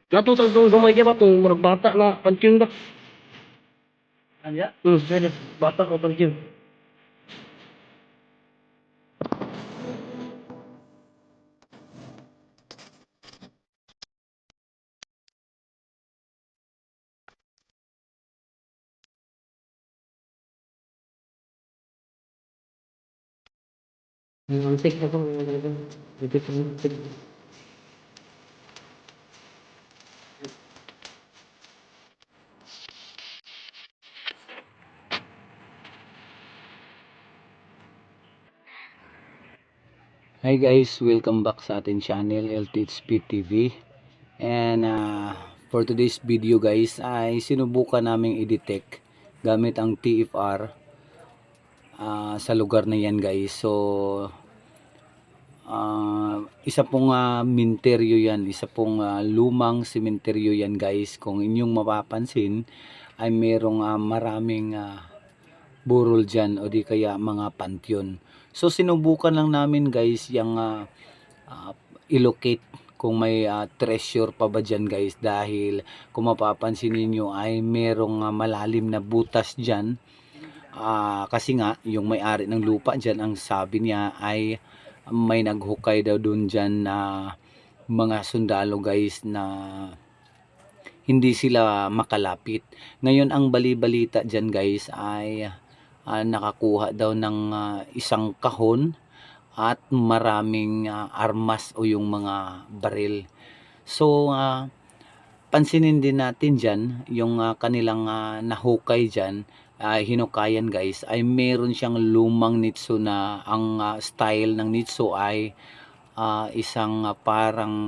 Nato sa gamay kaya ba itong murag bata na pansyon ba? Anya? Pwede. Bata o pansyon. Antik na po. Antik na antik. Hi guys, welcome back sa ating channel LTHP TV. And for today's video guys ay sinubukan naming i-detect gamit ang TFR sa lugar na yan guys. So isa pong minteryo yan, isa pong lumang sementeryo yan guys. Kung inyong mapapansin ay merong maraming burol dyan o di kaya mga pantyon. So sinubukan lang namin guys yung i-locate kung may treasure pa ba dyan guys, dahil kung mapapansin niyo ay merong malalim na butas dyan. Kasi nga yung may-ari ng lupa dyan, ang sabi niya ay may naghukay daw dun dyan na mga sundalo guys na hindi sila makalapit. Ngayon ang bali-balita dyan guys ay nakakuha daw ng isang kahon at maraming armas o yung mga baril. So pansinin din natin dyan yung kanilang nahukay dyan, hinukayan guys, ay meron siyang lumang nitso na ang style ng nitso ay isang parang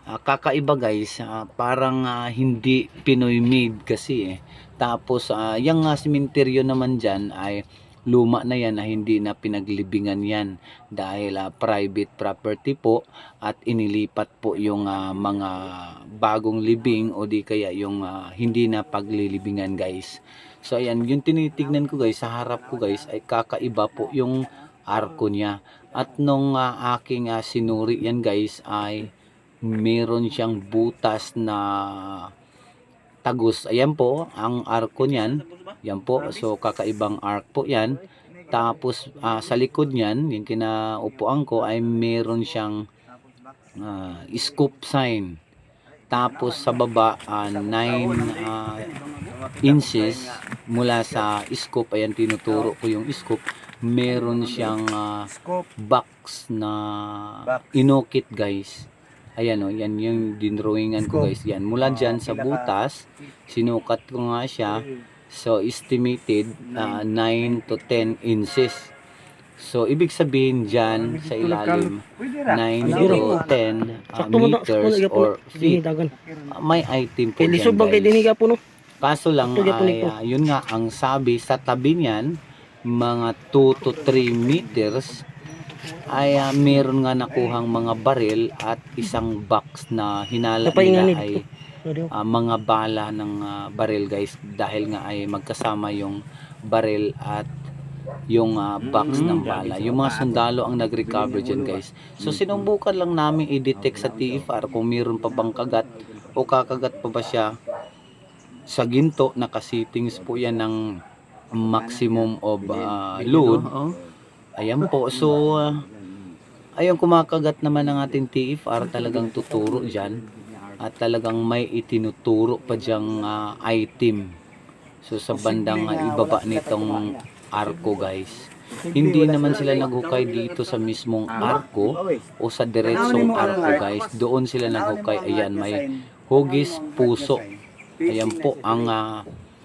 kakaiba guys, parang hindi Pinoy made kasi Tapos yung sementeryo naman dyan ay luma na yan, na hindi na pinaglibingan yan dahil private property po, at inilipat po yung mga bagong libing o di kaya yung hindi na paglilibingan guys. So ayan, yung tinitignan ko guys, sa harap ko guys ay kakaiba po yung arko niya, at nung aking sinuri yan guys ay meron siyang butas na tagus. Ayan po ang arko niyan. Yan po. So kakaibang arc po yan. Tapos sa likod niyan, yung kinaupuan ko ay meron siyang scoop sign. Tapos sa baba 9 inches mula sa scoop. Ayan, tinuturo ko yung scoop. Meron siyang box na inukit guys. Ayan o, yan yung dinrawingan ko guys. Yan, mula dyan sa butas, sinukat ko nga siya. So, estimated 9 to 10 inches. So, ibig sabihin dyan sa ilalim, 9 to 10 meters or feet. May item po dyan guys. Kaso lang ay, yun nga, ang sabi sa tabi niyan, mga 2 to 3 meters, ay meron nga nakuhang mga baril at isang box na hinala nila ay mga bala ng baril guys, dahil nga ay magkasama yung baril at yung box ng bala. Yung mga sundalo ang nag-recover dyan guys. So sinubukan lang namin i-detect sa TFR kung meron pa bang kagat o kakagat pa ba siya sa ginto. Naka-settings po yan ng maximum of load. Ayan po. So ayun, kumakagat naman ng ating TFR, talagang tuturo dyan at talagang may itinuturo pa dyang item. So sa bandang ibaba nitong arko guys, hindi naman sila naghukay dito sa mismong arko o sa diretsong arko guys. Doon sila naghukay. Ayan, may hugis puso. Ayan po ang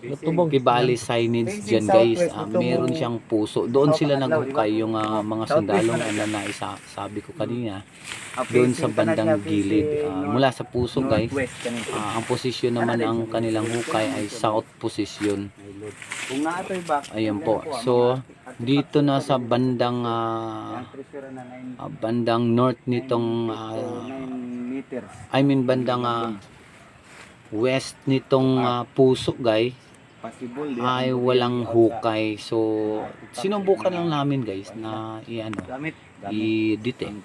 Kibali signage dyan guys. Meron siyang puso. Doon sila naghukay yung mga sundalong na sabi ko kanina, doon sa bandang gilid mula sa puso guys. Ang posisyon naman ang kanilang hukay ay south position. Ayan po. So dito na sa bandang bandang north nitong bandang west nitong puso guys ay walang hukay. So sinubukan lang namin guys na i-detect.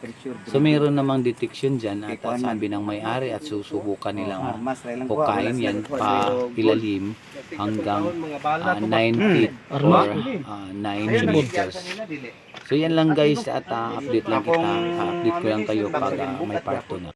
So meron namang detection dyan at sabi ng may-ari at susubukan nilang hukayin yan pa ilalim hanggang 9 feet or 9 meters. So yan lang guys at update lang kita, update ko lang kayo pag may part 2 na.